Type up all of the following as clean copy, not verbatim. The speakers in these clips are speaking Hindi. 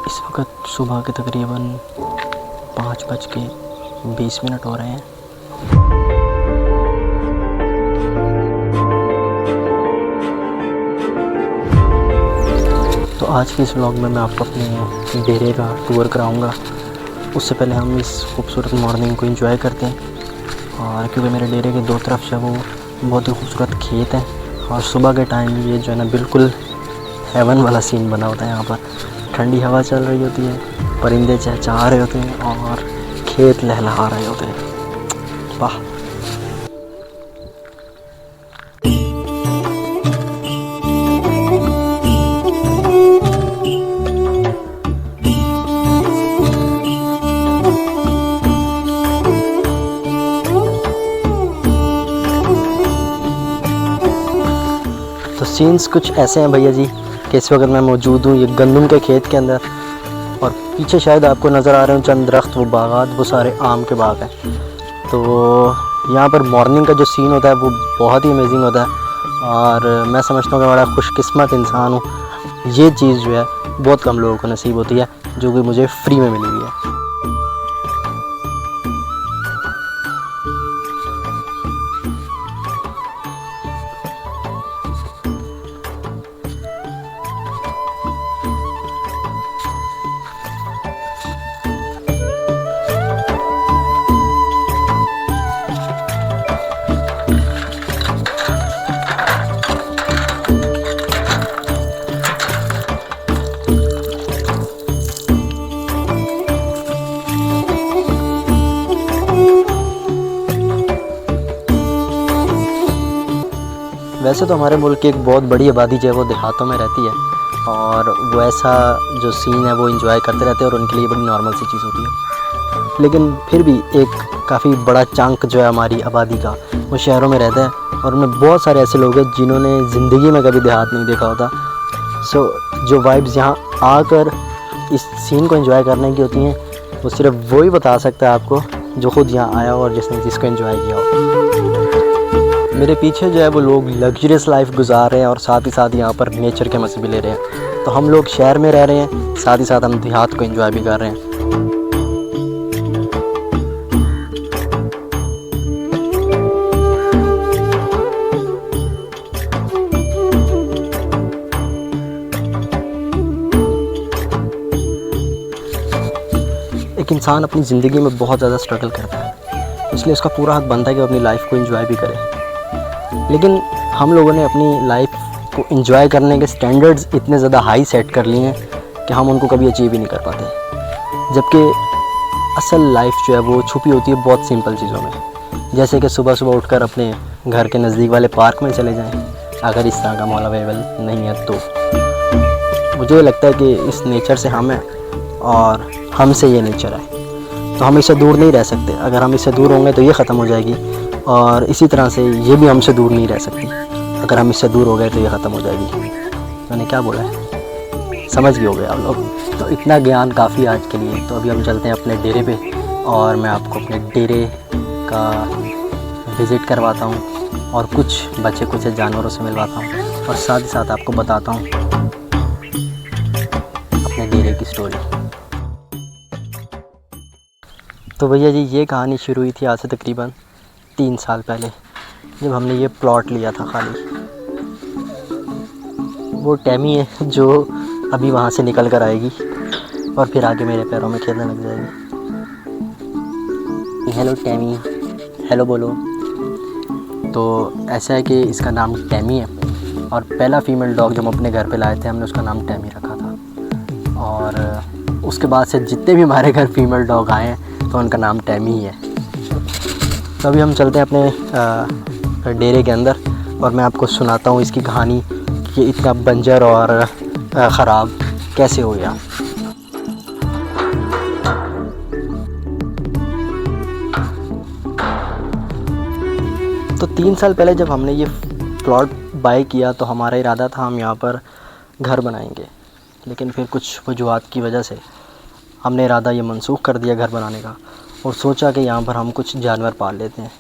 इस वक्त सुबह के तकरीबन 5:20 हो रहे हैं। तो आज के इस व्लॉग में मैं आपको अपने डेरे का टूर कराऊंगा। उससे पहले हम इस खूबसूरत मॉर्निंग को एंजॉय करते हैं, और क्योंकि मेरे डेरे के दो तरफ से वो बहुत ही खूबसूरत खेत हैं, और सुबह के टाइम ये जो है ना बिल्कुल हेवन वाला सीन बना होता है। यहाँ पर ठंडी हवा चल रही होती है, परिंदे चहचहा रहे होते हैं और खेत लहलहा रहे होते हैं। वाह। तो सीन्स कुछ ऐसे हैं भैया जी कि इस वक्त मैं मौजूद हूँ ये गंदम के खेत के अंदर, और पीछे शायद आपको नज़र आ रहे हैं चंद दरख्त, वो बागात, वो सारे आम के बाग हैं। तो यहाँ पर मॉर्निंग का जो सीन होता है वो बहुत ही अमेजिंग होता है, और मैं समझता हूँ कि बड़ा खुशकिस्मत इंसान हूँ। ये चीज़ जो है बहुत कम लोगों को नसीब होती है, जो कि मुझे फ्री में मिली हुई है। वैसे तो हमारे मुल्क की एक बहुत बड़ी आबादी जो है वो देहातों में रहती है, और वो ऐसा जो सीन है वो एंजॉय करते रहते हैं, और उनके लिए बड़ी नॉर्मल सी चीज़ होती है। लेकिन फिर भी एक काफ़ी बड़ा चंक जो है हमारी आबादी का वो शहरों में रहता है, और उनमें बहुत सारे ऐसे लोग हैं जिन्होंने ज़िंदगी में कभी देहात नहीं देखा होता। सो जो वाइब्स यहाँ आकर इस सीन को एंजॉय करने की होती हैं, वो सिर्फ वही बता सकता है आपको जो ख़ुद यहाँ आया हो और जिसने जिसको एंजॉय किया हो। मेरे पीछे जो है वो लोग लग्जरियस लाइफ गुजार रहे हैं, और साथ ही साथ यहाँ पर नेचर के मज़े भी ले रहे हैं। तो हम लोग शहर में रह रहे हैं, साथ ही साथ हम देहात को एंजॉय भी कर रहे हैं। एक इंसान अपनी ज़िंदगी में बहुत ज़्यादा स्ट्रगल करता है, इसलिए उसका पूरा हक बनता है कि वो अपनी लाइफ को एंजॉय भी करे। लेकिन हम लोगों ने अपनी लाइफ को एंजॉय करने के स्टैंडर्ड्स इतने ज़्यादा हाई सेट कर लिए हैं कि हम उनको कभी अचीव ही नहीं कर पाते। जबकि असल लाइफ जो है वो छुपी होती है बहुत सिंपल चीज़ों में, जैसे कि सुबह सुबह उठकर अपने घर के नज़दीक वाले पार्क में चले जाएं, अगर इस तरह का मॉल अवेलेबल नहीं है तो। मुझे लगता है कि इस नेचर से हम हैं और हमसे ये नेचर है, तो हम इससे दूर नहीं रह सकते। अगर हम इससे दूर होंगे तो ये ख़त्म हो जाएगी, और इसी तरह से ये भी हमसे दूर नहीं रह सकती। अगर हम इससे दूर हो गए तो ये ख़त्म हो जाएगी। मैंने क्या बोला है, समझ गए हो गए आप लोग। तो इतना ज्ञान काफ़ी आज के लिए। तो अभी हम चलते हैं अपने डेरे पे, और मैं आपको अपने डेरे का विज़िट करवाता हूँ, और कुछ बच्चे कुछ जानवरों से मिलवाता हूँ, और साथ ही साथ आपको बताता हूँ अपने डेरे की स्टोरी। तो भैया जी ये कहानी शुरू हुई थी आज से तकरीबन 3 साल पहले, जब हमने ये प्लॉट लिया था खाली। वो टैमी है जो अभी वहाँ से निकल कर आएगी और फिर आगे मेरे पैरों में खेलने लग जाएगी। हेलो टैमी, हेलो बोलो। तो ऐसा है कि इसका नाम टैमी है, और पहला फ़ीमेल डॉग जब हम अपने घर पे लाए थे हमने उसका नाम टैमी रखा था, और उसके बाद से जितने भी हमारे घर फ़ीमेल डॉग आए हैं तो उनका नाम टैमी ही है। तो अभी हम चलते हैं अपने डेरे के अंदर, और मैं आपको सुनाता हूँ इसकी कहानी कि इतना बंजर और ख़राब कैसे हो गया। तो 3 साल पहले जब हमने ये प्लॉट बाय किया तो हमारा इरादा था हम यहाँ पर घर बनाएंगे, लेकिन फिर कुछ वजूहात की वजह से हमने इरादा ये मनसूख कर दिया घर बनाने का, और सोचा कि यहाँ पर हम कुछ जानवर पाल लेते हैं,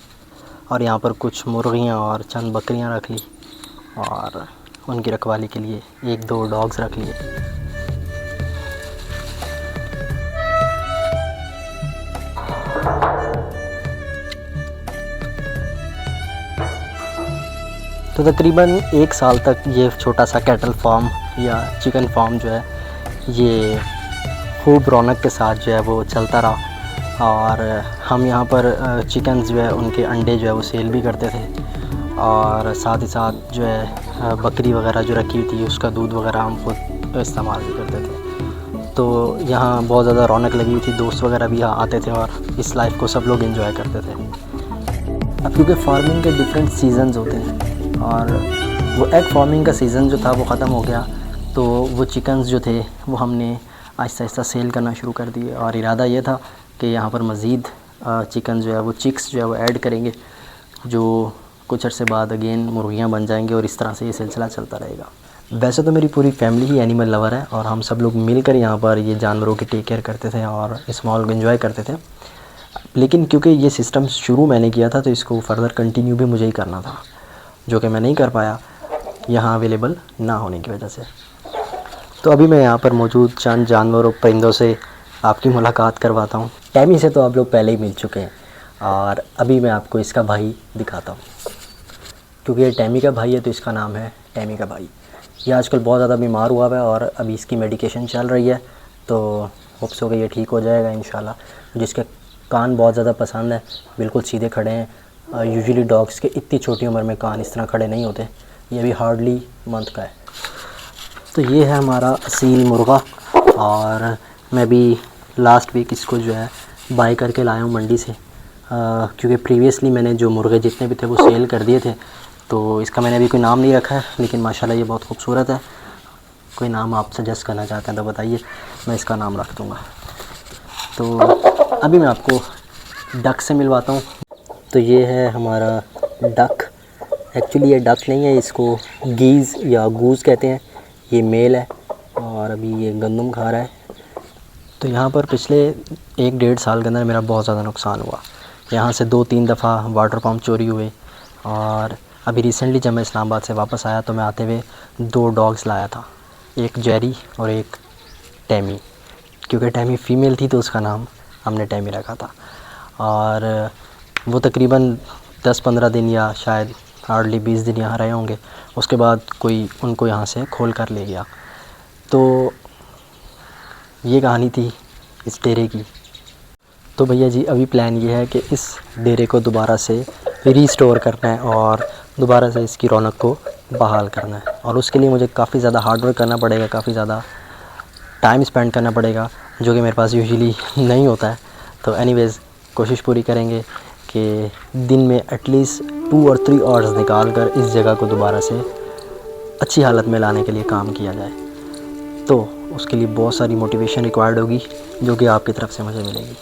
और यहाँ पर कुछ मुर्गियाँ और चंद बकरियाँ रख ली, और उनकी रखवाली के लिए 1-2 डॉग्स रख लिए। तो तकरीबन 1 साल तक ये छोटा सा कैटल फार्म या चिकन फार्म जो है ये खूब रौनक के साथ जो है वो चलता रहा। और हम यहाँ पर चिकन्स जो है उनके अंडे जो है वो सेल भी करते थे, और साथ ही साथ जो है बकरी वगैरह जो रखी हुई थी उसका दूध वगैरह हम खुद इस्तेमाल भी करते थे। तो यहाँ बहुत ज़्यादा रौनक लगी हुई थी, दोस्त वगैरह भी यहाँ आते थे और इस लाइफ को सब लोग एंजॉय करते थे। अब क्योंकि फार्मिंग के डिफरेंट सीज़न्स होते हैं और वो एग फार्मिंग का सीज़न जो था वो ख़त्म हो गया, तो वो चिकन्स जो थे वो हमने आहिस्ता आहिस्ता सेल करना शुरू कर दिए। और इरादा ये था कि यहाँ पर मज़ीद चिकन जो है वो चिक्स जो है वो ऐड करेंगे, जो कुछ अर्से बाद अगेन मुर्गियाँ बन जाएंगे और इस तरह से ये सिलसिला चलता रहेगा। वैसे तो मेरी पूरी फैमिली ही एनिमल लवर है और हम सब लोग मिलकर यहाँ पर ये जानवरों की टेक केयर करते थे और इस माहौल को एंजॉय करते थे। लेकिन क्योंकि ये सिस्टम शुरू मैंने किया था तो इसको फर्दर कंटिन्यू भी मुझे ही करना था, जो कि मैं नहीं कर पाया यहाँ अवेलेबल ना होने की वजह से। तो अभी मैं यहाँ पर मौजूद चंद जानवरों परिंदों से आपकी मुलाकात करवाता हूँ। टैमी से तो आप लोग पहले ही मिल चुके हैं और अभी मैं आपको इसका भाई दिखाता हूँ। क्योंकि ये टैमी का भाई है तो इसका नाम है टैमी का भाई। ये आजकल बहुत ज़्यादा बीमार हुआ है और अभी इसकी मेडिकेशन चल रही है, तो होप्स हो गई ये ठीक हो जाएगा इंशाल्लाह। जिसके कान बहुत ज़्यादा पसंद है, बिल्कुल सीधे खड़े हैं। यूजुअली डॉग्स के इतनी छोटी उम्र में कान इस तरह खड़े नहीं होते। ये भी हार्डली मंथ का है। तो ये है हमारा असील मुर्गा और मैं भी लास्ट वीक इसको जो है बाई करके लाया हूँ मंडी से, क्योंकि प्रीवियसली मैंने जो मुर्गे जितने भी थे वो सेल कर दिए थे। तो इसका मैंने अभी कोई नाम नहीं रखा है, लेकिन माशाल्लाह ये बहुत खूबसूरत है। कोई नाम आप सजेस्ट करना चाहते हैं तो बताइए, मैं इसका नाम रख दूँगा। तो अभी मैं आपको डक से मिलवाता हूँ। तो ये है हमारा डक। एक्चुअली ये डक नहीं है, इसको गीज़ या गूज़ कहते हैं। ये मेल है और अभी ये गंदम खा रहा है। तो यहाँ पर पिछले 1-1.5 साल के अंदर मेरा बहुत ज़्यादा नुकसान हुआ। यहाँ से 2-3 दफ़ा वाटर पम्प चोरी हुए और अभी रिसेंटली जब मैं इस्लामाबाद से वापस आया तो मैं आते हुए 2 डॉग्स लाया था, एक जेरी और एक टैमी। क्योंकि टैमी फ़ीमेल थी तो उसका नाम हमने टैमी रखा था। और वो तकरीबन 10-15 दिन या शायद हार्डली 20 दिन यहाँ रहे होंगे। उसके बाद कोई उनको यहाँ से खोल कर ले गया। तो ये कहानी थी इस डेरे की। तो भैया जी अभी प्लान ये है कि इस डेरे को दोबारा से रीस्टोर करना है और दोबारा से इसकी रौनक को बहाल करना है। और उसके लिए मुझे काफ़ी ज़्यादा हार्ड वर्क करना पड़ेगा, काफ़ी ज़्यादा टाइम स्पेंड करना पड़ेगा, जो कि मेरे पास यूजुअली नहीं होता है। तो एनीवेज़ कोशिश पूरी करेंगे कि दिन में एटलीस्ट 2 और 3 आवर्स निकाल कर इस जगह को दोबारा से अच्छी हालत में लाने के लिए काम किया जाए। तो उसके लिए बहुत सारी मोटिवेशन रिक्वायर्ड होगी, जो कि आपकी तरफ से मुझे मिलेगी।